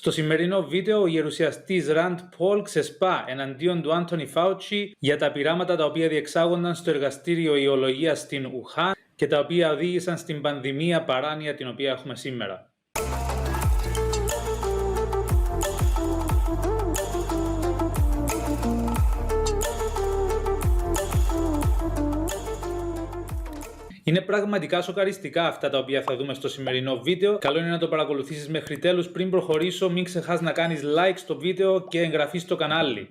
Στο σημερινό βίντεο, ο γερουσιαστής Ραντ Πολ ξεσπά εναντίον του Άντονι Φάουτσι για τα πειράματα τα οποία διεξάγονταν στο εργαστήριο ιολογίας στην Ουχάν και τα οποία οδήγησαν στην πανδημία παράνοια την οποία έχουμε σήμερα. Είναι πραγματικά σοκαριστικά αυτά τα οποία θα δούμε στο σημερινό βίντεο. Καλό είναι να το παρακολουθήσεις μέχρι τέλους. Πριν προχωρήσω, μην ξεχάσεις να κάνεις like στο βίντεο και εγγραφή στο κανάλι.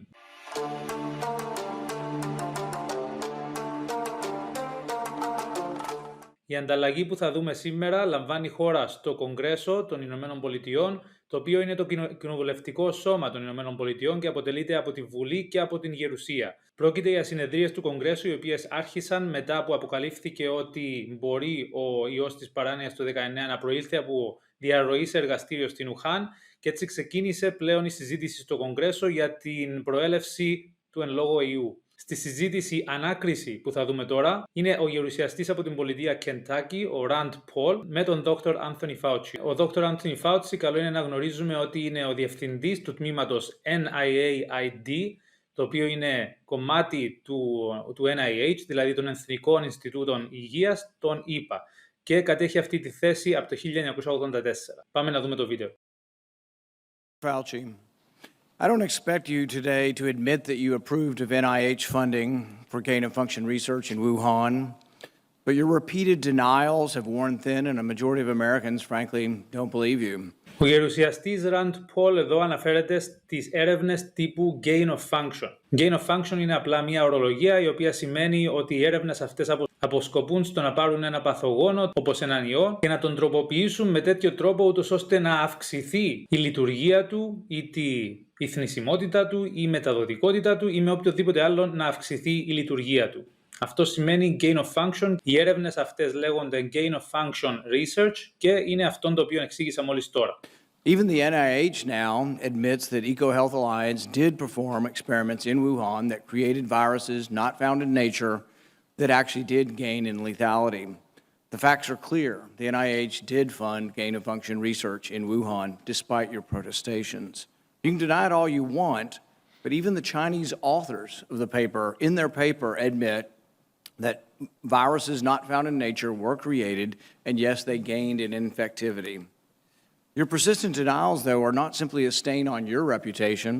Η ανταλλαγή που θα δούμε σήμερα λαμβάνει χώρα στο Κογκρέσο των Ηνωμένων Πολιτειών, το οποίο είναι το κοινοβουλευτικό σώμα των Ηνωμένων Πολιτειών και αποτελείται από τη Βουλή και από την Γερουσία. Πρόκειται για συνεδρίες του Κογκρέσου, οι οποίες άρχισαν μετά που αποκαλύφθηκε ότι μπορεί ο ιός της παράνοιας του 19 να προήλθε από διαρροή σε εργαστήριο στην Ουχάν, και έτσι ξεκίνησε πλέον η συζήτηση στο Κογκρέσο για την προέλευση του εν λόγω ιού. Στη συζήτηση ανάκριση που θα δούμε τώρα είναι ο γερουσιαστής από την πολιτεία Κεντάκυ, ο Ραντ Πολ, με τον Dr. Anthony Fauci. Ο Dr. Anthony Fauci καλό είναι να γνωρίζουμε ότι είναι ο διευθυντής του τμήματος NIAID, το οποίο είναι κομμάτι του NIH, δηλαδή των Εθνικών Ινστιτούτων Υγείας, των ΗΠΑ, και κατέχει αυτή τη θέση από το 1984. Πάμε να δούμε το βίντεο. Fauci. I don't expect you today to admit that you approved of NIH funding for gain-of-function research in Wuhan, but your repeated denials have worn thin and a majority of Americans, frankly, don't believe you. Ο γερουσιαστής Ραντ Πολ εδώ αναφέρεται στις έρευνες τύπου gain of function. Gain of function είναι απλά μια ορολογία η οποία σημαίνει ότι οι έρευνες αυτές αποσκοπούν στο να πάρουν ένα παθογόνο όπως έναν ιό και να τον τροποποιήσουν με τέτοιο τρόπο ούτως ώστε να αυξηθεί η λειτουργία του ή η θνησιμότητα του ή η μεταδοτικότητα του ή με οποιοδήποτε άλλο να αυξηθεί η λειτουργία του. Αυτό σημαίνει gain of function. Οι έρευνες αυτές λέγονται gain of function research και είναι αυτό το οποίο εξήγησα μόλις τώρα. Even the NIH now admits that EcoHealth Alliance did perform experiments in Wuhan that created viruses not found in nature that actually did gain in lethality. The facts are clear. The NIH did fund gain-of-function research in Wuhan despite your protestations. You can deny it all you want, but even the Chinese authors of the paper, in their paper, admit that viruses not found in nature were created, and yes, they gained in infectivity. Your persistent denials, though, are not simply a stain on your reputation,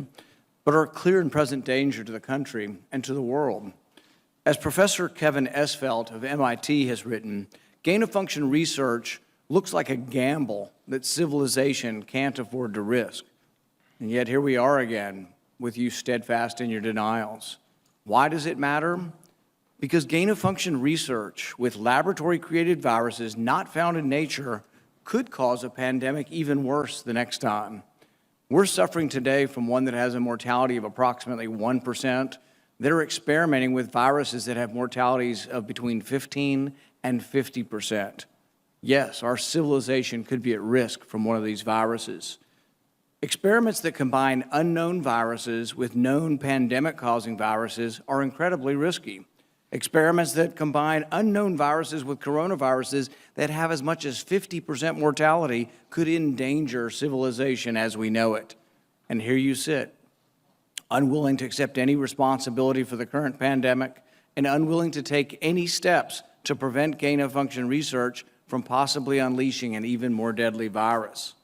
but are a clear and present danger to the country and to the world. As Professor Kevin Esfelt of MIT has written, gain-of-function research looks like a gamble that civilization can't afford to risk. And yet here we are again, with you steadfast in your denials. Why does it matter? Because gain-of-function research with laboratory-created viruses not found in nature could cause a pandemic even worse the next time. We're suffering today from one that has a mortality of approximately 1%. They're experimenting with viruses that have mortalities of between 15 and 50%. Yes, our civilization could be at risk from one of these viruses. Experiments that combine unknown viruses with known pandemic-causing viruses are incredibly risky. Experiments that combine unknown viruses with coronaviruses that have as much as 50% mortality could endanger civilization as we know it. And here you sit, unwilling to accept any responsibility for the current pandemic and unwilling to take any steps to prevent gain-of-function research from possibly unleashing an even more deadly virus.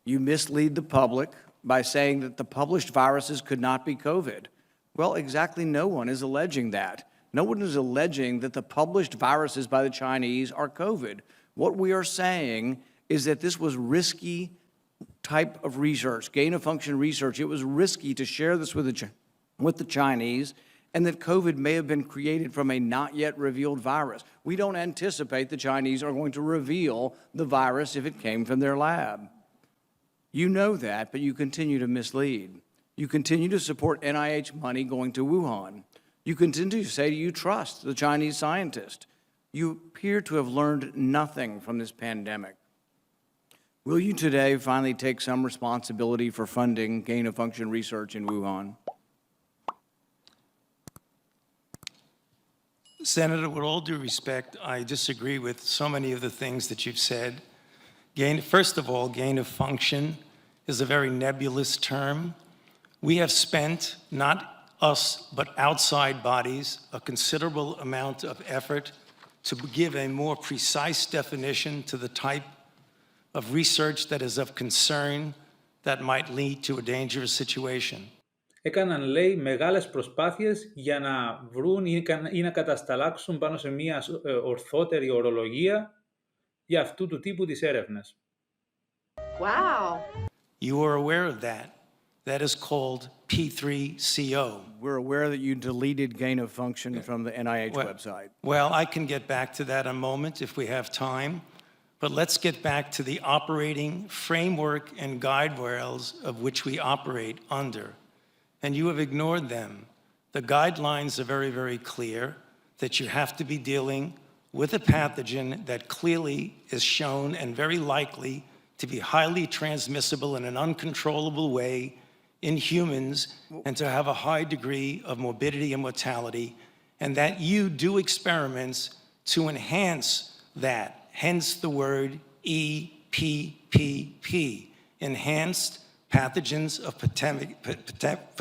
You mislead the public by saying that the published viruses could not be COVID. Well, exactly no one is alleging that. No one is alleging that the published viruses by the Chinese are COVID. What we are saying is that this was risky type of research, gain-of-function research. It was risky to share this with the Chinese, and that COVID may have been created from a not yet revealed virus. We don't anticipate the Chinese are going to reveal the virus if it came from their lab. You know that, but you continue to mislead. You continue to support NIH money going to Wuhan. You continue to say you trust the Chinese scientist. You appear to have learned nothing from this pandemic. Will you today finally take some responsibility for funding gain-of-function research in Wuhan? Senator, with all due respect, I disagree with so many of the things that you've said. First of all, gain of function is a very nebulous term. We have spent, not us, but outside bodies, a considerable amount of effort to give a more precise definition to the type of research that is of concern that might lead to a dangerous situation. Έκαναν, λέει, μεγάλες προσπάθειες για να βρουν ή να κατασταλάξουν πάνω σε μια ορθότερη ορολογία για αυτού του τύπου τις έρευνες. Wow. You are aware of that. That is called P3CO. We're aware that you deleted gain of function from the NIH website. Well, I can get back to that in a moment if we have time. But let's get back to the operating framework and guide rails of which we operate under. And you have ignored them. The guidelines are very, very clear that you have to be dealing with a pathogen that clearly is shown and very likely to be highly transmissible in an uncontrollable way in humans and to have a high degree of morbidity and mortality, and that you do experiments to enhance that. Hence the word EPPP, enhanced pathogens of potential.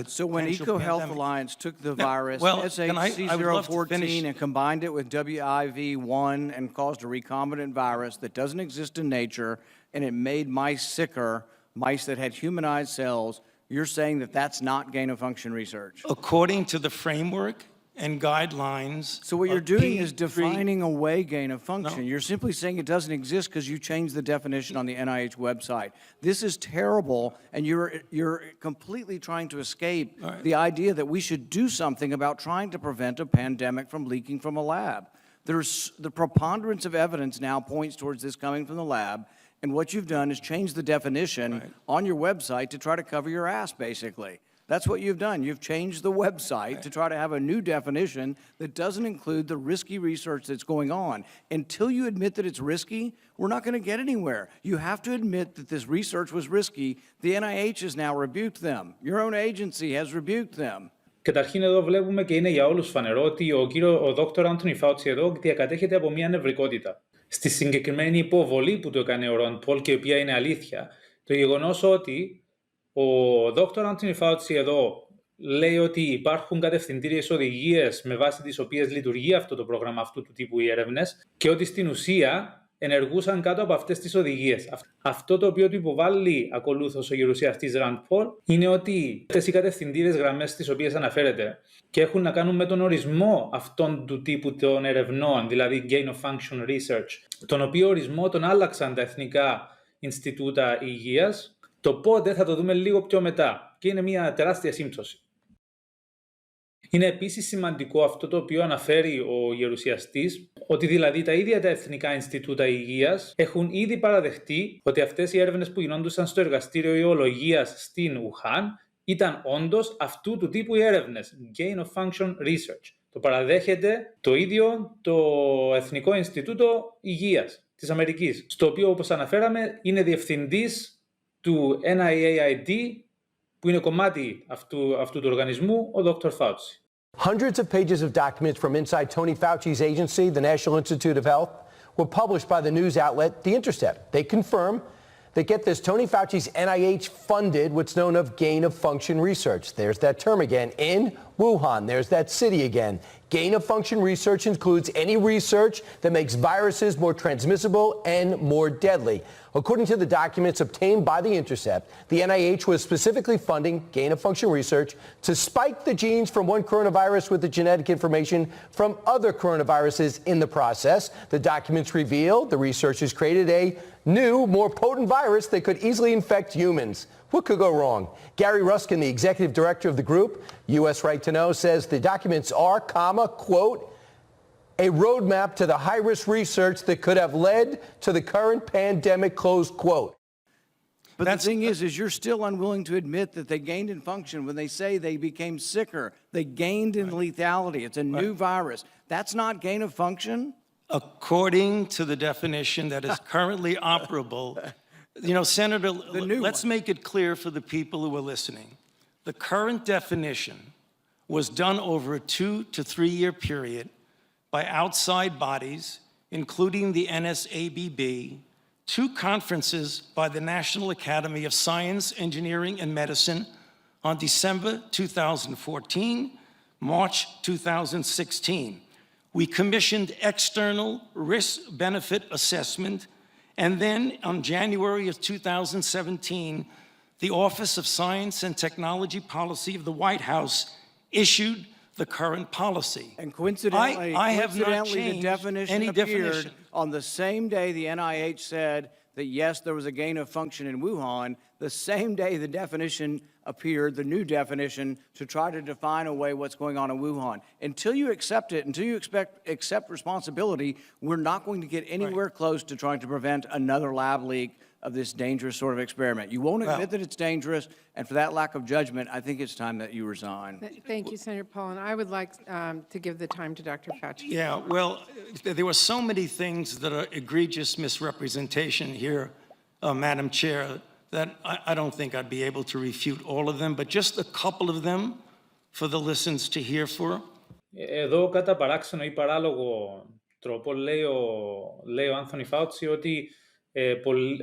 So when EcoHealth Alliance took the virus, SHC014, and combined it with WIV1 and caused a recombinant virus that doesn't exist in nature, and it made mice sicker, mice that had humanized cells, you're saying that that's not gain-of-function research? According to the framework and guidelines. So what you're doing is defining away gain-of-function. No. You're simply saying it doesn't exist because you changed the definition on the NIH website. This is terrible, and you're completely trying to escape the idea that we should do something about trying to prevent a pandemic from leaking from a lab. There's the preponderance of evidence now points towards this coming from the lab, and what you've done is change the definition on your website to try to cover your ass, basically. That's what you've done. You've changed the website to try to have a new definition that doesn't include the risky research that's going on. Until you admit that it's risky, we're not going to get anywhere. You have to admit that this research was risky. The NIH has now rebuked them. Your own agency has rebuked them. Καταρχήν εδώ βλέπουμε και είναι για όλους φανερό ότι ο Dr. Anthony Fauci εδώ διακατέχεται από μια νευρικότητα. Στη συγκεκριμένη υποβολή που του έκανε ο Ρον Πολ και η οποία είναι αλήθεια, το γεγονός ότι ο Dr. Anthony Fauci εδώ λέει ότι υπάρχουν κατευθυντήριες οδηγίες με βάση τις οποίες λειτουργεί αυτό το πρόγραμμα αυτού του τύπου οι έρευνες και ότι στην ουσία ενεργούσαν κάτω από αυτές τις οδηγίες. Αυτό το οποίο του υποβάλλει ακολούθως ο γερουσιαστής Rand Paul είναι ότι αυτές οι κατευθυντήριες γραμμές στις οποίες αναφέρεται και έχουν να κάνουν με τον ορισμό αυτών του τύπου των ερευνών, δηλαδή gain of function research, τον οποίο ορισμό τον άλλαξαν τα Εθνικά Ινστιτούτα Υγείας. Το πότε θα το δούμε λίγο πιο μετά και είναι μια τεράστια σύμπτωση. Είναι επίσης σημαντικό αυτό το οποίο αναφέρει ο γερουσιαστής, ότι δηλαδή τα ίδια τα Εθνικά Ινστιτούτα Υγείας έχουν ήδη παραδεχτεί ότι αυτές οι έρευνες που γινόντουσαν στο εργαστήριο ιολογίας στην Ουχάν ήταν όντως αυτού του τύπου οι έρευνες, gain of function research. Το παραδέχεται το ίδιο το Εθνικό Ινστιτούτο Υγείας της Αμερικής, στο οποίο όπως αναφέραμε είναι διευθυντής του NIAID, που είναι κομμάτι αυτού του οργανισμού, ο Dr. Fauci. Hundreds of pages of documents from inside Tony Fauci's agency, the National Institute of Health, were published by the news outlet The Intercept. They confirm that, get this, Tony Fauci's NIH funded what's known as gain-of-function research. There's that term again, in Wuhan. There's that city again. Gain-of-function research includes any research that makes viruses more transmissible and more deadly. According to the documents obtained by The Intercept, the NIH was specifically funding gain-of-function research to spike the genes from one coronavirus with the genetic information from other coronaviruses in the process. The documents reveal the researchers created a new, more potent virus that could easily infect humans. What could go wrong? Gary Ruskin, the executive director of the group, U.S. Right to Know, says the documents are, quote, a roadmap to the high-risk research that could have led to the current pandemic, close quote. But the thing is you're still unwilling to admit that they gained in function when they say they became sicker. They gained in lethality. It's a new virus. That's not gain of function? According to the definition that is currently operable, you know, Senator, let's make it clear for the people who are listening. The current definition was done over a 2 to 3 year period by outside bodies, including the NSABB, 2 conferences by the National Academy of Science, Engineering, and Medicine on December 2014, March 2016. We commissioned external risk-benefit assessment, and then on January of 2017, the Office of Science and Technology Policy of the White House issued the current policy. And coincidentally, I have not the changed definition any appeared definition. on the same day the NIH said that yes, there was a gain of function in Wuhan. The same day the definition appeared, the new definition, to try to define away what's going on in Wuhan. Until you accept it, until you accept responsibility, we're not going to get anywhere close to trying to prevent another lab leak of this dangerous sort of experiment. You won't admit that it's dangerous, and for that lack of judgment, I think it's time that you resign. Thank you, Senator Paul. And I would like to give the time to Dr. Fauci. Yeah, well, there were so many things that are egregious misrepresentation here, Madam Chair, that I don't think I'd be able to refute all of them, but just a couple of them for the listeners to hear for. Εδώ κατά παράξενο ή παράλογο τρόπο λέει ο Άνθονι Φάουτσι ότι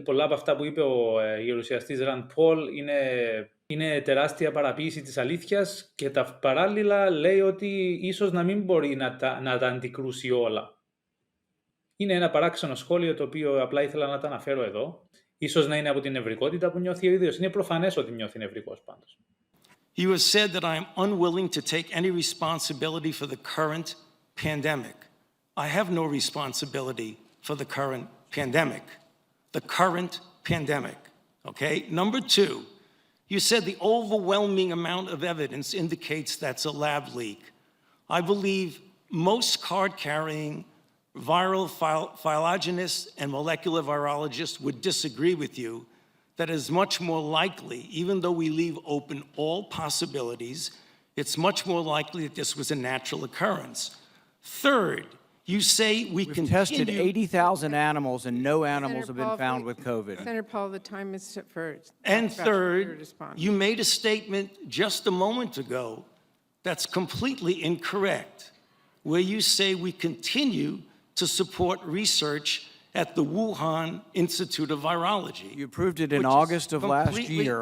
πολλά από αυτά που είπε ο γερουσιαστής Ραντ Πολ είναι τεράστια παραποίηση της αλήθειας και παράλληλα λέει ότι ίσως να μην μπορεί να τα αντικρούσει όλα. Είναι ένα παράξενο σχόλιο το οποίο απλά ήθελα να τα αναφέρω εδώ. Ίσως να είναι από την νευρικότητα που νιώθει ο ίδιος. Είναι προφανές ότι νιώθει νευρικός πάντως. You have said that I am unwilling to take any responsibility for the current pandemic. I have no responsibility for the current pandemic. The current pandemic, okay? Number 2, you said the overwhelming amount of evidence indicates that's a lab leak. I believe most card-carrying viral phylogenists and molecular virologists would disagree with you that it is much more likely, even though we leave open all possibilities, it's much more likely that this was a natural occurrence. Third, you say We've tested 80,000 animals and no animals have been found with COVID. Senator Paul, the time is for And Dr. Fauci to third, respond. you made a statement just a moment ago that's completely incorrect, where you say we continue to support research at the Wuhan Institute of Virology. You proved it in August of last year.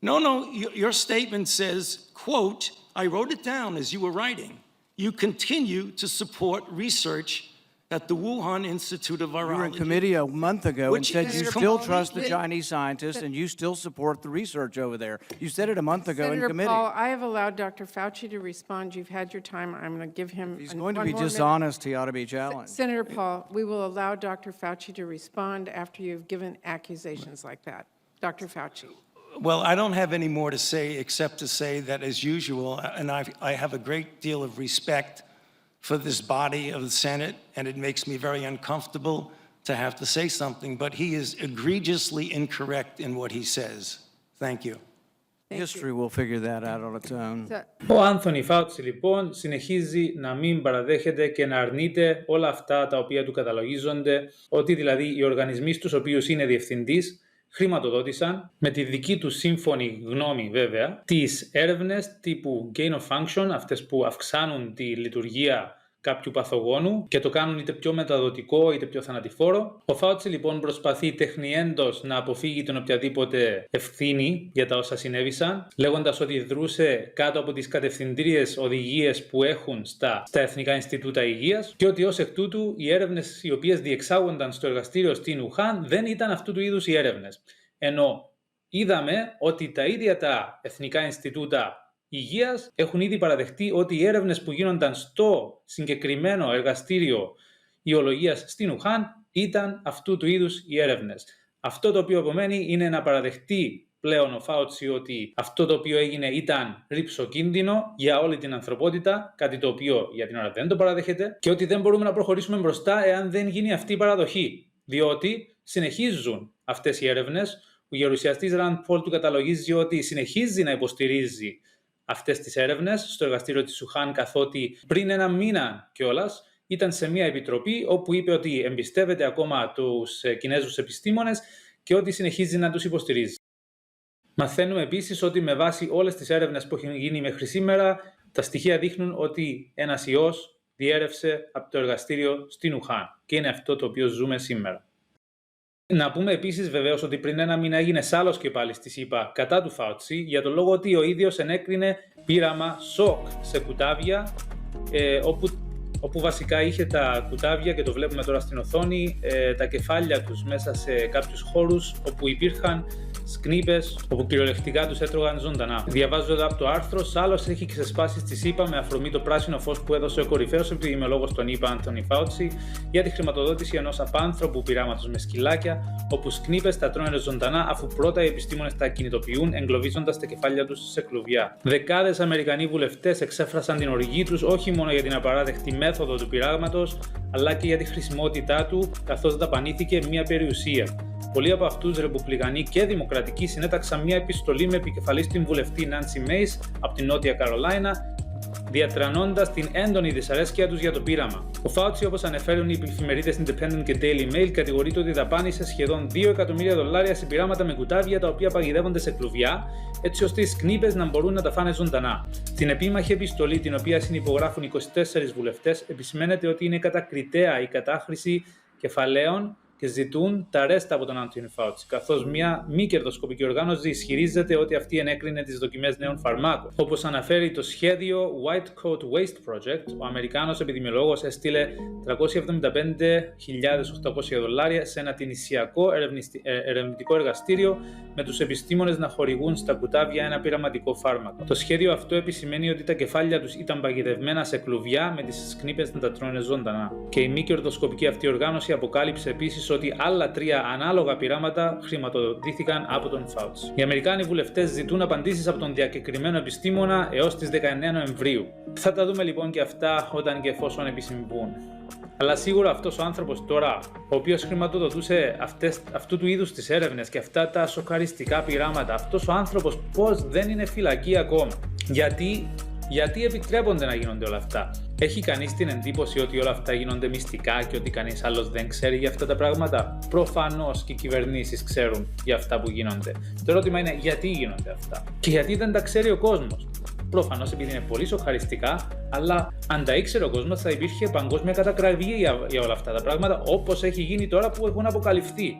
No, your statement says, quote, I wrote it down as you were writing. You continue to support research at the Wuhan Institute of Virology. You were in committee a month ago and said you still trust the Senator Chinese scientists and you still support the research over there. You said it a month ago in committee. Senator Paul, I have allowed Dr. Fauci to respond. You've had your time. I'm going to give him If he's going to be one more dishonest, he ought to be challenged. Senator Paul, we will allow Dr. Fauci to respond after you've given accusations like that. Dr. Fauci. Well, I don't have any more to say except to say that, as usual, and I have a great deal of respect for this body of the Senate, and it makes me very uncomfortable to have to say something, but he is egregiously incorrect in what he says. Thank you. History will figure that out on its own. Ο Άνθονι Φάουτσι λοιπόν συνεχίζει να μην παραδέχεται και να αρνείται όλα αυτά τα οποία του καταλογίζονται, ότι δηλαδή οι οργανισμοί στους οποίους είναι διευθυντής χρηματοδότησαν, με τη δική του σύμφωνη γνώμη βέβαια, τις έρευνες τύπου gain of function, αυτές που αυξάνουν τη λειτουργία κάποιου παθογόνου και το κάνουν είτε πιο μεταδοτικό είτε πιο θανατηφόρο. Ο Φάουτσι λοιπόν προσπαθεί τεχνιέντος να αποφύγει την οποιαδήποτε ευθύνη για τα όσα συνέβησαν, λέγοντας ότι δρούσε κάτω από τις κατευθυντήριες οδηγίες που έχουν στα Εθνικά Ινστιτούτα Υγείας και ότι ως εκ τούτου οι έρευνες οι οποίες διεξάγονταν στο εργαστήριο στην Ουχάν δεν ήταν αυτού του είδους οι έρευνες. Ενώ είδαμε ότι τα ίδια τα Εθνικά Ινστιτούτα Υγείας έχουν ήδη παραδεχτεί ότι οι έρευνες που γίνονταν στο συγκεκριμένο εργαστήριο ιολογίας στην Ουχάν ήταν αυτού του είδους οι έρευνες. Αυτό το οποίο απομένει είναι να παραδεχτεί πλέον ο Φάουτσι ότι αυτό το οποίο έγινε ήταν ρυψοκίνδυνο για όλη την ανθρωπότητα, κάτι το οποίο για την ώρα δεν το παραδέχεται, και ότι δεν μπορούμε να προχωρήσουμε μπροστά εάν δεν γίνει αυτή η παραδοχή, διότι συνεχίζουν αυτές οι έρευνες. Ο γερουσιαστής Ραντ Πολ του καταλογίζει ότι συνεχίζει να υποστηρίζει αυτές τις έρευνες στο εργαστήριο της Ουχάν, καθότι πριν ένα μήνα κιόλας ήταν σε μια επιτροπή όπου είπε ότι εμπιστεύεται ακόμα τους Κινέζους επιστήμονες και ότι συνεχίζει να τους υποστηρίζει. Μαθαίνουμε επίσης ότι με βάση όλες τις έρευνες που έχουν γίνει μέχρι σήμερα, τα στοιχεία δείχνουν ότι ένας ιός διέρευσε από το εργαστήριο στην Ουχάν και είναι αυτό το οποίο ζούμε σήμερα. Να πούμε επίσης βεβαίως ότι πριν ένα μήνα έγινε σάλος και πάλι στη ΣΥΠΑ κατά του Fauci για τον λόγο ότι ο ίδιος ενέκρινε πείραμα σοκ σε κουτάβια, όπου βασικά είχε τα κουτάβια, και το βλέπουμε τώρα στην οθόνη, τα κεφάλια τους μέσα σε κάποιους χώρους όπου υπήρχαν σκνίπες, όπου κυριολεκτικά τους έτρωγαν ζωντανά. Διαβάζοντα από το άρθρο, σάλος έχει ξεσπάσει στη ΣΥΠΑ με αφορμή το πράσινο φως που έδωσε ο κορυφαίος επιδημιολόγος των ΗΠΑ, Fauci, για τη χρηματοδότηση ενός απάνθρωπου πειράματος με σκυλάκια, όπου σκνίπες τα τρώνε ζωντανά, αφού πρώτα οι επιστήμονες τα κινητοποιούν, εγκλωβίζοντας τα κεφάλια τους σε κλουβιά. Δεκάδες Αμερικανοί βουλευτές εξέφρασαν την οργή τους όχι μόνο για την απαράδεκτη μέθοδο του πειράματος, αλλά και για τη χρησιμότητά του, καθώς δαπανήθηκε μια περιουσία. Πολλοί από αυτούς, ρεπουμπλικανοί και δημοκρατικοί, συνέταξαν μια επιστολή με επικεφαλής την βουλευτή Nancy Mace από την Νότια Καρολάινα, διατρανώντας την έντονη δυσαρέσκεια τους για το πείραμα. Ο Fauci, όπως αναφέρουν οι εφημερίδες Independent και Daily Mail, κατηγορείται ότι δαπάνησε σχεδόν $2 εκατομμύρια σε πειράματα με κουτάβια τα οποία παγιδεύονται σε κλουβιά, έτσι ώστε οι σκνίπες να μπορούν να τα φάνε ζωντανά. Στην επίμαχη επιστολή, την οποία συνυπογράφουν 24 βουλευτές, επισημαίνεται ότι είναι κατακριτέα η κατάχρηση κεφαλαίων και ζητούν τα ρέστα από τον Fauci, καθώς μια μη κερδοσκοπική οργάνωση ισχυρίζεται ότι αυτή ενέκρινε τις δοκιμές νέων φαρμάκων. Όπως αναφέρει το σχέδιο White Coat Waste Project, ο Αμερικάνος επιδημιολόγος έστειλε $375.800 σε ένα τινησιακό ερευνητικό εργαστήριο, με τους επιστήμονες να χορηγούν στα κουτάβια ένα πειραματικό φάρμακο. Το σχέδιο αυτό επισημαίνει ότι τα κεφάλια τους ήταν παγιδευμένα σε κλουβιά, με τις σκνίπες να τα τρώνε ζωντανά. Και η μη κερδοσκοπική αυτή οργάνωση αποκάλυψε επίσης ότι άλλα 3 ανάλογα πειράματα χρηματοδοτήθηκαν από τον Fauci. Οι Αμερικάνοι βουλευτές ζητούν απαντήσεις από τον διακεκριμένο επιστήμονα έως τις 19 Νοεμβρίου. Θα τα δούμε λοιπόν και αυτά όταν και εφόσον επισυμβούν. Αλλά σίγουρα αυτός ο άνθρωπος τώρα, ο οποίος χρηματοδοτούσε αυτού του είδους τις έρευνες και αυτά τα σοκαριστικά πειράματα, αυτός ο άνθρωπος πώς δεν είναι φυλακή ακόμα? Γιατί επιτρέπονται να γίνονται όλα αυτά? Έχει κανείς την εντύπωση ότι όλα αυτά γίνονται μυστικά και ότι κανείς άλλος δεν ξέρει για αυτά τα πράγματα? Προφανώς και οι κυβερνήσεις ξέρουν για αυτά που γίνονται. Το ερώτημα είναι γιατί γίνονται αυτά και γιατί δεν τα ξέρει ο κόσμος. Προφανώς επειδή είναι πολύ σοκαριστικά, αλλά αν τα ήξερε ο κόσμος θα υπήρχε παγκόσμια κατακραυγή για όλα αυτά τα πράγματα, όπως έχει γίνει τώρα που έχουν αποκαλυφθεί.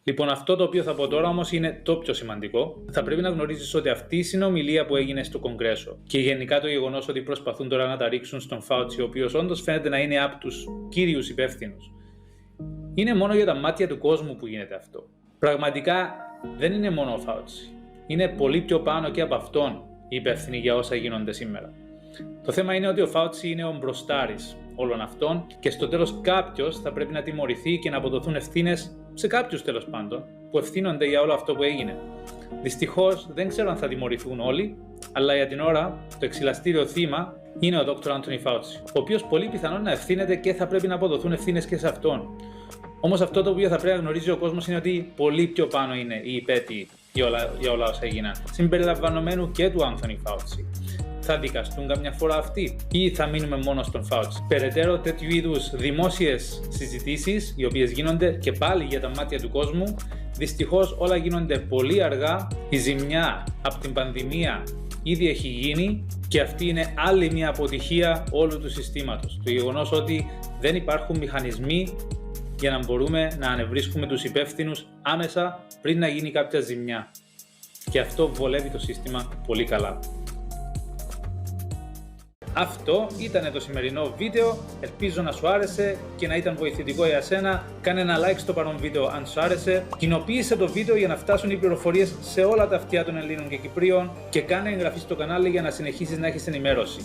Λοιπόν, αυτό το οποίο θα πω τώρα όμως είναι το πιο σημαντικό. Θα πρέπει να γνωρίζεις ότι αυτή η συνομιλία που έγινε στο Κογκρέσο και γενικά το γεγονός ότι προσπαθούν τώρα να τα ρίξουν στον Fauci, ο οποίος όντως φαίνεται να είναι από τους κύριους υπεύθυνους, είναι μόνο για τα μάτια του κόσμου που γίνεται αυτό. Πραγματικά δεν είναι μόνο ο Fauci. Είναι πολύ πιο πάνω και από αυτόν οι υπεύθυνοι για όσα γίνονται σήμερα. Το θέμα είναι ότι ο Fauci είναι ο μπροστάρης όλων αυτών και στο τέλος κάποιος θα πρέπει να τιμωρηθεί και να αποδοθούν ευθύνες σε κάποιους τέλος πάντων που ευθύνονται για όλο αυτό που έγινε. Δυστυχώς δεν ξέρω αν θα τιμωρηθούν όλοι, αλλά για την ώρα το εξυλαστήριο θύμα είναι ο Dr. Fauci, ο οποίος πολύ πιθανόν να ευθύνεται και θα πρέπει να αποδοθούν ευθύνες και σε αυτόν. Όμως αυτό το οποίο θα πρέπει να γνωρίζει ο κόσμος είναι ότι πολύ πιο πάνω είναι οι υπέτειοι για όλα όσα έγιναν, συμπεριλαμβανομένου και του Fauci. Θα δικαστούν καμιά φορά αυτοί ή θα μείνουμε μόνο στον Fauci? Περαιτέρω τέτοιου είδους δημόσιες συζητήσεις, οι οποίες γίνονται και πάλι για τα μάτια του κόσμου, δυστυχώς όλα γίνονται πολύ αργά. Η ζημιά από την πανδημία ήδη έχει γίνει και αυτή είναι άλλη μια αποτυχία όλου του συστήματος. Το γεγονός ότι δεν υπάρχουν μηχανισμοί για να μπορούμε να ανεβρίσκουμε τους υπεύθυνους άμεσα πριν να γίνει κάποια ζημιά. Και αυτό βολεύει το σύστημα πολύ καλά. Αυτό ήταν το σημερινό βίντεο, ελπίζω να σου άρεσε και να ήταν βοηθητικό για σένα. Κάνε ένα like στο παρόν βίντεο αν σου άρεσε, κοινοποίησε το βίντεο για να φτάσουν οι πληροφορίες σε όλα τα αυτιά των Ελλήνων και Κυπρίων και κάνε εγγραφή στο κανάλι για να συνεχίσεις να έχεις ενημέρωση.